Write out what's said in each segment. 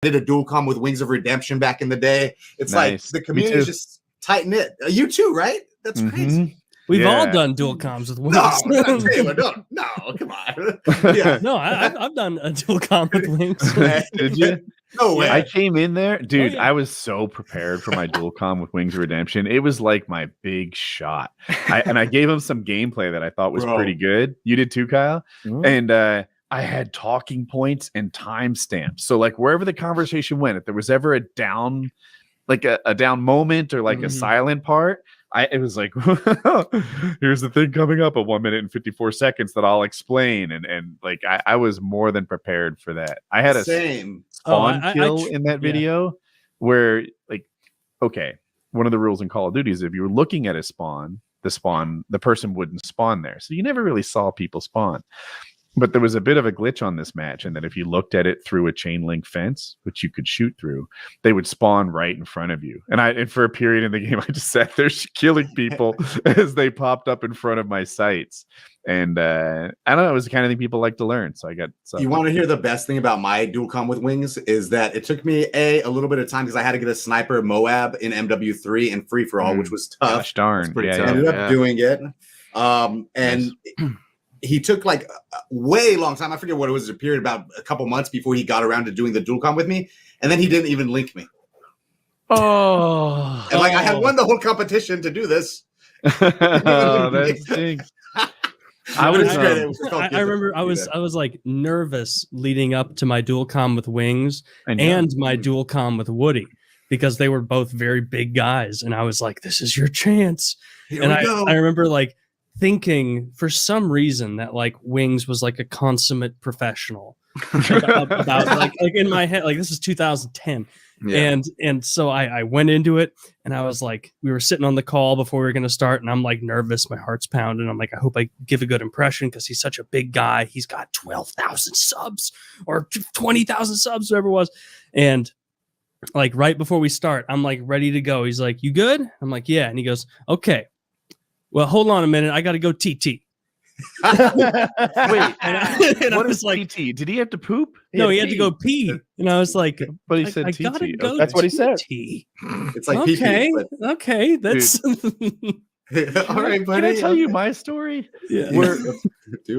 did a dual com with Wings of Redemption back in the day. It's like the community is just tight knit. You too, right? That's crazy. We've all done dual comms with Wings. No, not Taylor. No, come on. Yeah. No, I've done a dual com with Wings. Did you? No way. I came in there, dude. yeah. I was so prepared for my dual com with Wings of Redemption. It was like my big shot. I gave him some gameplay that I thought was pretty good. You did too, Kyle. And I had talking points and timestamps. So like wherever the conversation went, if there was ever a down, like a down moment or like a silent part, it was like, here's the thing coming up at 1 minute and 54 seconds that I'll explain. And like, I was more than prepared for that. I had a spawn kill in that video where like, okay, one of the rules in Call of Duty is if you were looking at a spawn, the person wouldn't spawn there. So you never really saw people spawn. But there was a bit of a glitch on this match, and that if you looked at it through a chain link fence, which you could shoot through, they would spawn right in front of you. And for a period in the game, I just sat there killing people as they popped up in front of my sights. And I don't know, it was the kind of thing people like to learn. So I got. You want to hear the best thing about my dual com with Wings is that it took me a little bit of time because I had to get a sniper Moab in MW3 and free for all, which was tough. Gosh darn, tough. I ended up doing it, and. He took like a way long time. I forget what it was, a period about a couple months before he got around to doing the dual com with me. And then he didn't even link me. Oh. And like I had won the whole competition to do this. That stinks. I remember I was like nervous leading up to my dual com with Wings and my dual com with Woody because they were both very big guys. And I was like, this is your chance. I remember like thinking for some reason that like Wings was like a consummate professional about like in my head, like this is 2010. And so I went into it and I was like, we were sitting on the call before we were going to start and I'm like nervous. My heart's pounding. I'm like, I hope I give a good impression because he's such a big guy. He's got 12,000 subs or 20,000 subs, whatever it was. And like right before we start, I'm like ready to go. He's like, you good? I'm like, yeah. And he goes, okay. Well, hold on a minute. I got to go TT. Wait, and what is like TT? Did he have to poop? He had to go pee. And I was like, but he said TT. That's what he said. It's like okay, PP, but... okay. That's all right, buddy. Can I tell you my story? Yeah.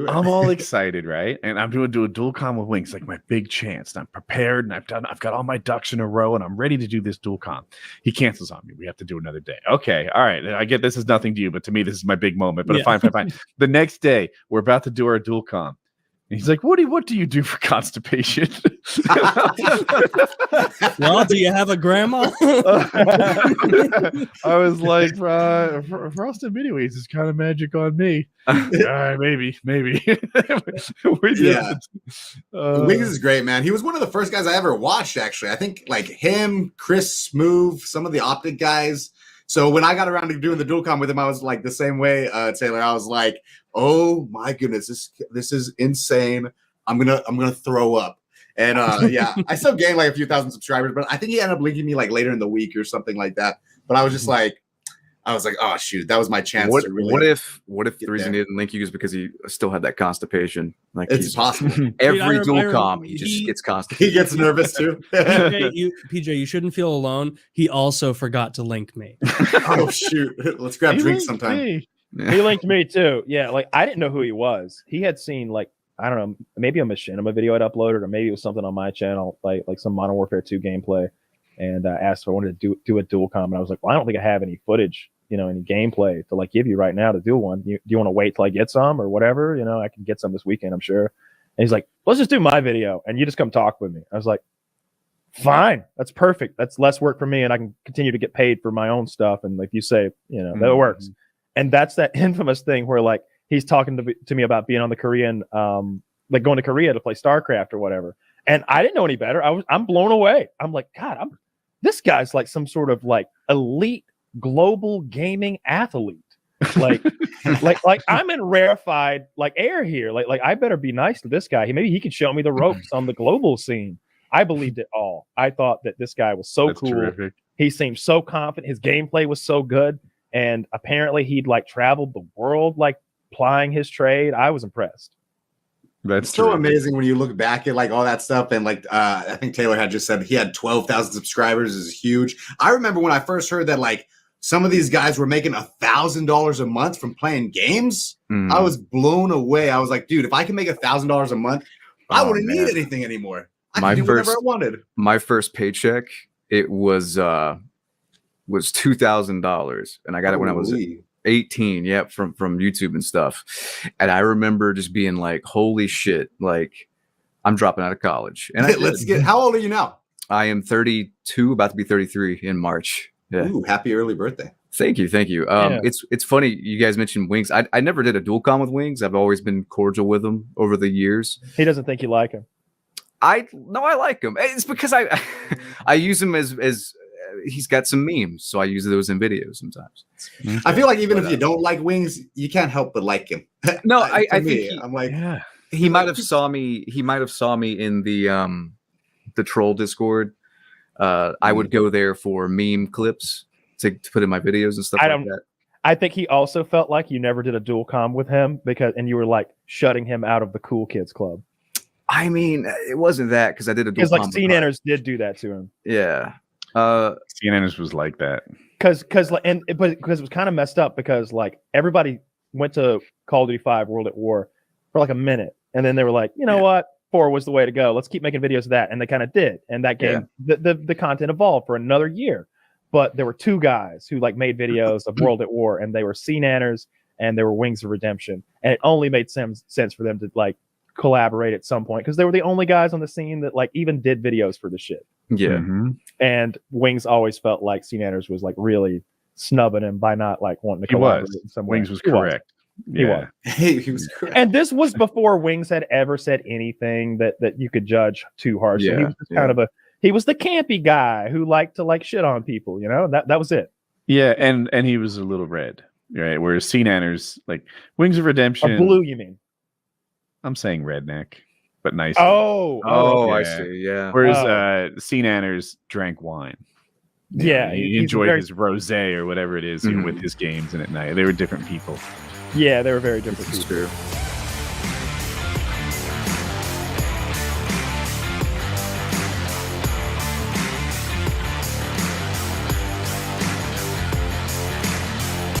I'm all excited, right? And I'm doing a dual com with Wings, like my big chance. And I'm prepared, and I've got all my ducks in a row, and I'm ready to do this dual com. He cancels on me. We have to do another day. Okay, all right. I get this is nothing to you, but to me, this is my big moment. But fine. The next day, we're about to do our dual com. And he's like, Woody, what do you do for constipation? Well, do you have a grandma? I was like, frosted mini wheats is kind of magic on me. Maybe. Wings is great, man. He was one of the first guys I ever watched, actually. I think like him, Chris Smoove, some of the Optic guys. So when I got around to doing the dual com with him, I was like the same way, Taylor. I was like, oh my goodness, this is insane. I'm gonna throw up. And I still gained like a few thousand subscribers, but I think he ended up linking me like later in the week or something like that. But I was just like, oh shoot, that was my chance to really. What if the reason he didn't link you is because he still had that constipation? Like it's possible. Every dual com, he just gets constipated. He gets nervous too. PJ, you shouldn't feel alone. He also forgot to link me. Oh shoot, let's grab drinks sometime. He linked me too. Yeah, like I didn't know who he was. He had seen like I don't know, maybe a Machinima video I'd uploaded, or maybe it was something on my channel, like some Modern Warfare 2 gameplay, and asked if I wanted to do a dual com, and I was like, well, I don't think I have any footage, any gameplay to like give you right now to do one. Do you want to wait till I get some or whatever? I can get some this weekend, I'm sure. And he's like, let's just do my video, and you just come talk with me. I was like, fine, that's perfect. That's less work for me, and I can continue to get paid for my own stuff. And like you say, that works. And that's that infamous thing where like he's talking to me about being on the Korean, like going to Korea to play StarCraft or whatever. And I didn't know any better. I'm blown away. I'm like, God, this guy's like some sort of like elite global gaming athlete. Like, like I'm in rarefied like air here. Like I better be nice to this guy. Maybe he can show me the ropes on the global scene. I believed it all. I thought that this guy was so cool. Terrific. He seemed so confident. His gameplay was so good. And apparently he'd like traveled the world, like plying his trade. I was impressed. That's so amazing when you look back at like all that stuff. And like I think Taylor had just said he had 12,000 subscribers. Is huge. I remember when I first heard that like some of these guys were making $1,000 a month from playing games. I was blown away. I was like, dude, if I can make $1,000 a month, I wouldn't need anything anymore. I could do whatever I wanted. My first paycheck, it was $2,000, and I got it when I was 18. Yep, from YouTube and stuff. And I remember just being like, "Holy shit!" Like, I'm dropping out of college. And let's get. How old are you now? I am 32, about to be 33 in March. Yeah. Ooh, happy early birthday. Thank you. It's funny you guys mentioned Wings. I never did a dual com with Wings. I've always been cordial with him over the years. He doesn't think you like him. I like him. It's because I use him as he's got some memes, so I use those in videos sometimes. I feel like even if you don't like Wings, you can't help but like him. No, I think I'm like, he might have saw me. He might have saw me in the troll Discord. I would go there for meme clips to put in my videos and stuff like that. I think he also felt like you never did a dual com with him and you were like shutting him out of the cool kids club. I mean, it wasn't that because I did a dual com. Because like CNanners did do that to him. Yeah. CNanners was like that. Because it was kind of messed up because like everybody went to Call of Duty 5 World at War for like a minute. And then they were like, you know what? 4 was the way to go. Let's keep making videos of that. And they kind of did. And that game, the content evolved for another year. But there were 2 guys who like made videos of World at War, and they were CNanners and they were Wings of Redemption. And it only made sense for them to like collaborate at some point because they were the only guys on the scene that like even did videos for the shit. Yeah. Mm-hmm. And Wings always felt like CNanners was like really snubbing him by not like wanting to collaborate in some way. Wings was correct. He was correct. And this was before Wings had ever said anything that you could judge too harshly. He was just kind of he was the campy guy who liked to like shit on people, you know? That was it. Yeah, and he was a little red, right? Whereas CNanners, like Wings of Redemption. Or blue, you mean? I'm saying redneck, but nice. Oh, I see. Yeah. Whereas CNanners drank wine. Yeah, he enjoyed his rosé or whatever it is with his games and at night. They were different people. Yeah, they were very different people. True.